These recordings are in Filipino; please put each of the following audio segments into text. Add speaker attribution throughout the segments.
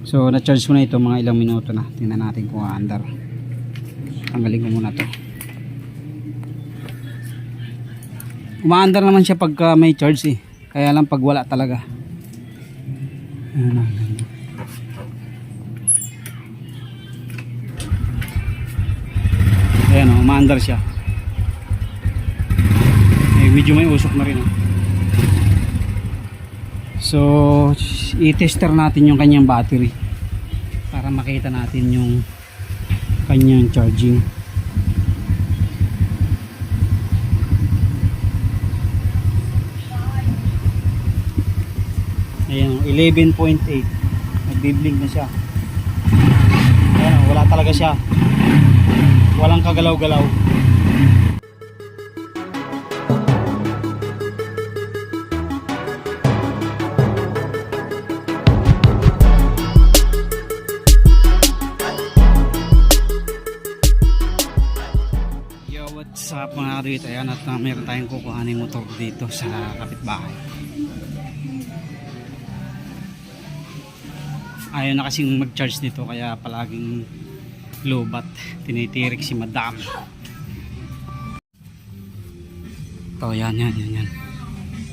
Speaker 1: So na-charge ko na ito mga ilang minuto na. Tingnan natin kung aandar. Tanggalin ko muna to. Umaandar naman siya pagka may charge eh. Kaya lang pag wala talaga. Ayan o, umaandar siya. Medyo may usok na rin. So i-tester natin yung kanyang battery para makita natin yung kanyang charging. Ayan, 11.8. Nagbi-blink na siya. Ayan, wala talaga siya. Walang kagalaw-galaw. Sa mga dito, ayan, at meron tayong kukuhaning motor dito sa kapitbahay. Ayaw na kasing mag-charge nito kaya palaging lobat. Tinitirik si madam. Ito, yan.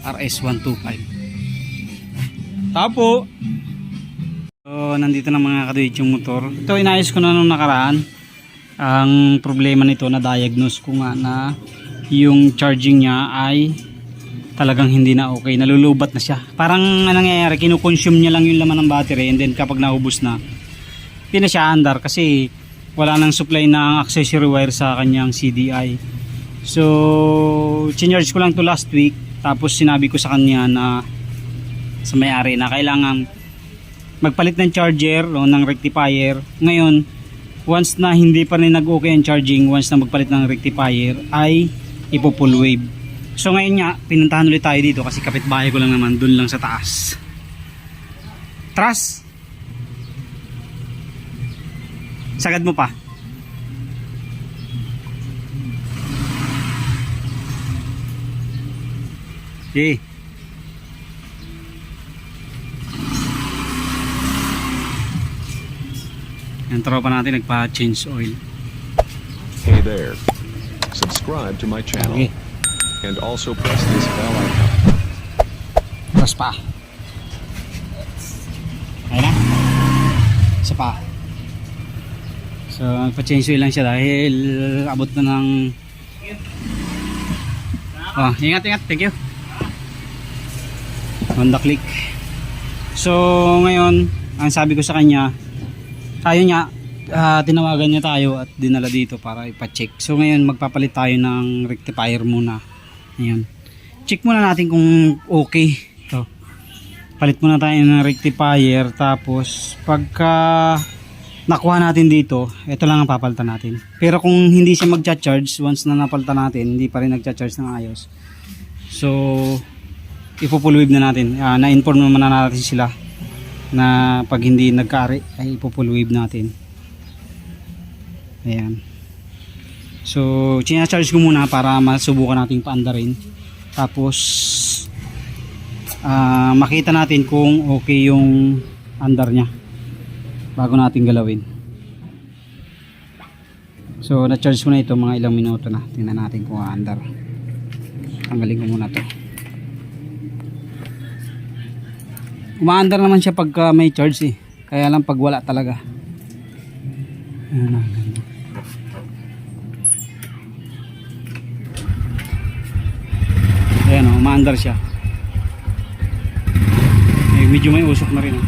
Speaker 1: RS125. Tapo! So, nandito na mga kaduit yung motor. Ito, inayos ko na nung nakaraan. Ang problema nito, na-diagnose ko nga na yung charging niya ay talagang hindi na okay, nalulubat na siya. Parang nangyayari, kinukonsume niya lang yung laman ng battery, and then kapag naubos na, hindi na siya andar kasi wala nang supply ng accessory wire sa kanyang CDI. So chinarge ko lang to last week, tapos sinabi ko sa kanya na sa may-ari na kailangan magpalit ng charger o ng rectifier. Ngayon, once na hindi pa rin nag-okay ang charging, once na magpalit ng rectifier, ay ipo-full wave. So ngayon nga, pinuntahan ulit tayo dito kasi kapitbahay ko lang naman, dun lang sa taas. Tras! Sagad mo pa. Okay. Yung tropa natin nagpa-change oil.
Speaker 2: Hey there. Subscribe to my channel.
Speaker 1: Okay.
Speaker 2: And also press this bell icon.
Speaker 1: Press pa. Ayan na. Isa pa. So nagpa-change oil lang siya dahil abot na ng ingat. Thank you. Honda Click. So ngayon, ang sabi ko sa kanya, tayo niya, tinawagan niya tayo at dinala dito para ipa-check. So ngayon magpapalit tayo ng rectifier muna. Ayan. Check muna natin kung okay. Ito. Palit muna tayo ng rectifier, tapos pagka nakuha natin dito, ito lang ang papalitan natin. Pero kung hindi siya magcha-charge, once na napalitan natin, hindi pa rin nagcha-charge ng ayos. So ipo-full wave na natin. Na-inform naman na natin sila na pag hindi nagkari ay ipo-full wave natin. Ayan. So china-charge ko muna para masubukan natin paandarin, tapos makita natin kung okay yung andar nya bago natin galawin. So na-charge ko na ito mga ilang minuto na. Tingnan natin kung aandar. Tanggalin ko muna to. Umaandar naman siya pagka may charge eh. Kaya lang pag wala talaga. Ayan o, umaandar siya. Medyo may usok na rin.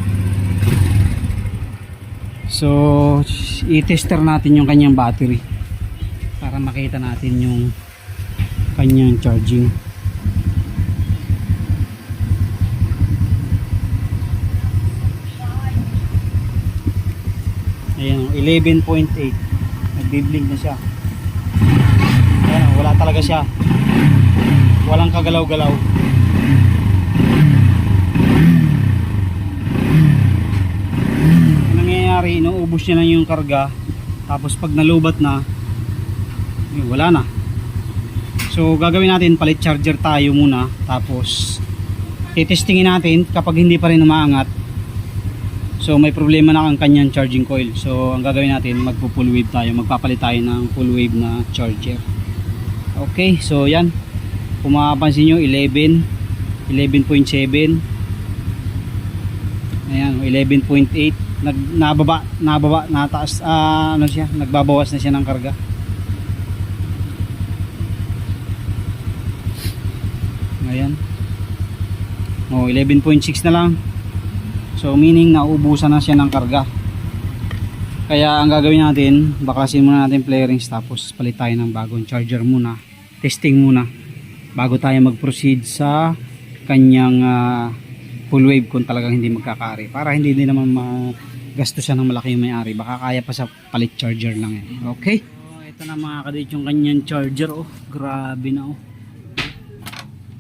Speaker 1: So i-tester natin yung kanyang battery para makita natin yung kanyang charging. Ayan, 11.8. Nagbi-blink na siya. Ayan, wala talaga siya. Walang kagalaw-galaw. Ang nangyayari, inuubos niya lang yung karga, tapos pag nalubat na, wala na. So gagawin natin, palit charger tayo muna, tapos titestingin natin kapag hindi pa rin umaangat. So may problema na ang kanyang charging coil. So ang gagawin natin, magpo-full wave tayo, magpapalit tayo ng full wave na charger. Okay, so yan. Kung mapapansin nyo, 11.7. Ayan, 11.8. Nababa, nataas, ano siya, nagbabawas na siya ng karga. Ayan. Oh, 11.6 na lang. So meaning nauubusan na siya ng karga. Kaya ang gagawin natin, baklasin muna natin flarings, tapos palit tayo ng bagong charger muna. Testing muna bago tayo mag-proceed sa kanyang full wave kung talagang hindi magkakari. Para hindi din naman magastusan ng malaki yung may-ari. Baka kaya pa sa palit charger lang yan. Okay? So, ito na mga kadit yung kanyang charger. Oh, grabe na oh.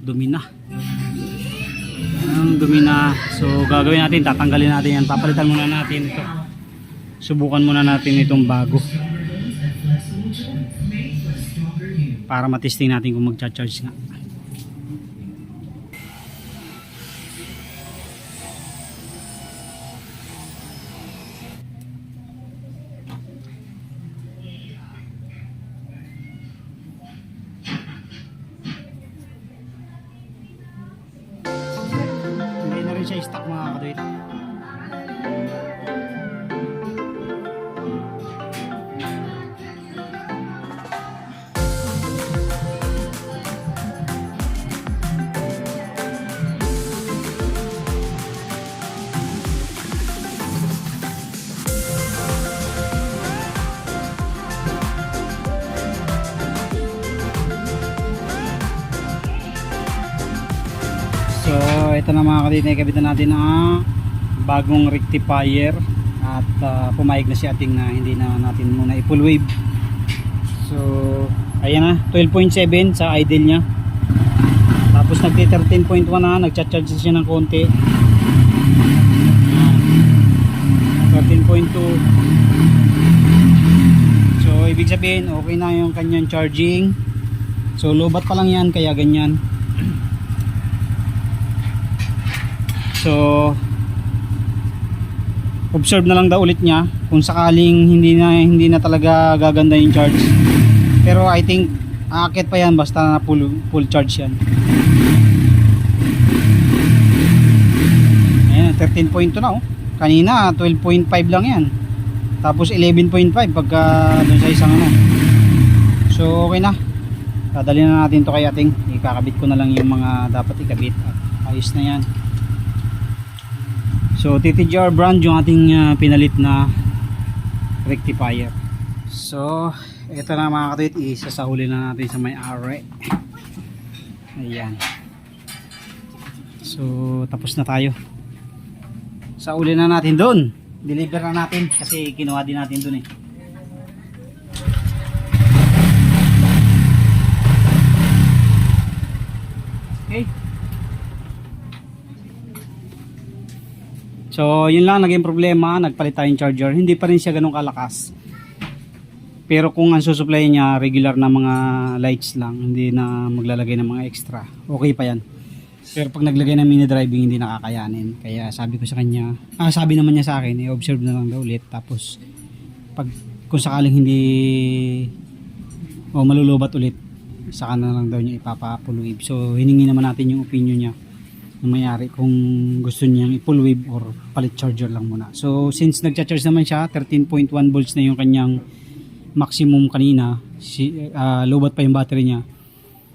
Speaker 1: Dumi na. Ang dumi na. So gagawin natin, tatanggalin natin yan. Papalitan muna natin ito. Subukan muna natin itong bago. Para matesting natin kung magcha-charge nga. Hindi na rin siya stock mga kadoy. So ito na mga kadit, nakabitan natin ang bagong rectifier at pumayag na si ating na hindi na natin muna i-full wave. So ayan na, 12.7 sa idle nya. Tapos nagti 13.1 na, nagcha-charge siya ng konti. 13.2. So ibig sabihin okay na yung kanyang charging. So lobat pa lang yan, kaya ganyan. So observe na lang daw ulit niya kung sakaling hindi na talaga gaganda yung charge. Pero I think aakit pa yan basta na full charge yan. Ayan, 13.2 na oh. Kanina 12.5 lang yan. Tapos 11.5 pagka doon sa isang ano. So okay na. Dadalhin na natin to kay ating. Ikakabit ko na lang yung mga dapat ikabit at ayos na yan. So TTGR brand yung ating pinalit na rectifier. So ito na mga katuit, isasahuli na natin sa may-ari. Ayan. So tapos na tayo. Sauli na natin doon. Deliver na natin kasi kinuha din natin doon eh. Okay. So yun lang naging problema, nagpalit tayong charger, hindi pa rin siya ganun kalakas. Pero kung ang susupply niya regular na mga lights lang, hindi na maglalagay ng mga extra, okay pa yan. Pero pag naglagay ng mini driving hindi nakakayanin. Kaya sabi ko sa kanya, sabi naman niya sa akin, i-observe na lang daw ulit. Tapos pag kung sakaling hindi malulubat ulit, saka na lang daw niya ipapa-full wave. So hiningi naman natin yung opinion niya ng may-ari kung gusto niyang i-full wave or palit charger lang muna. So since nagcha-charge naman siya, 13.1 volts na yung kanyang maximum kanina, lowbat pa yung battery niya.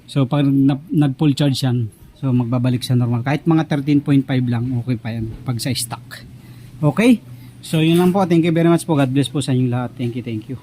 Speaker 1: So pag nag-full charge yan, so magbabalik sa normal. Kahit mga 13.5 lang, okay pa yan pag sa stock. Okay? So yun lang po. Thank you very much po. God bless po sa inyong lahat. Thank you.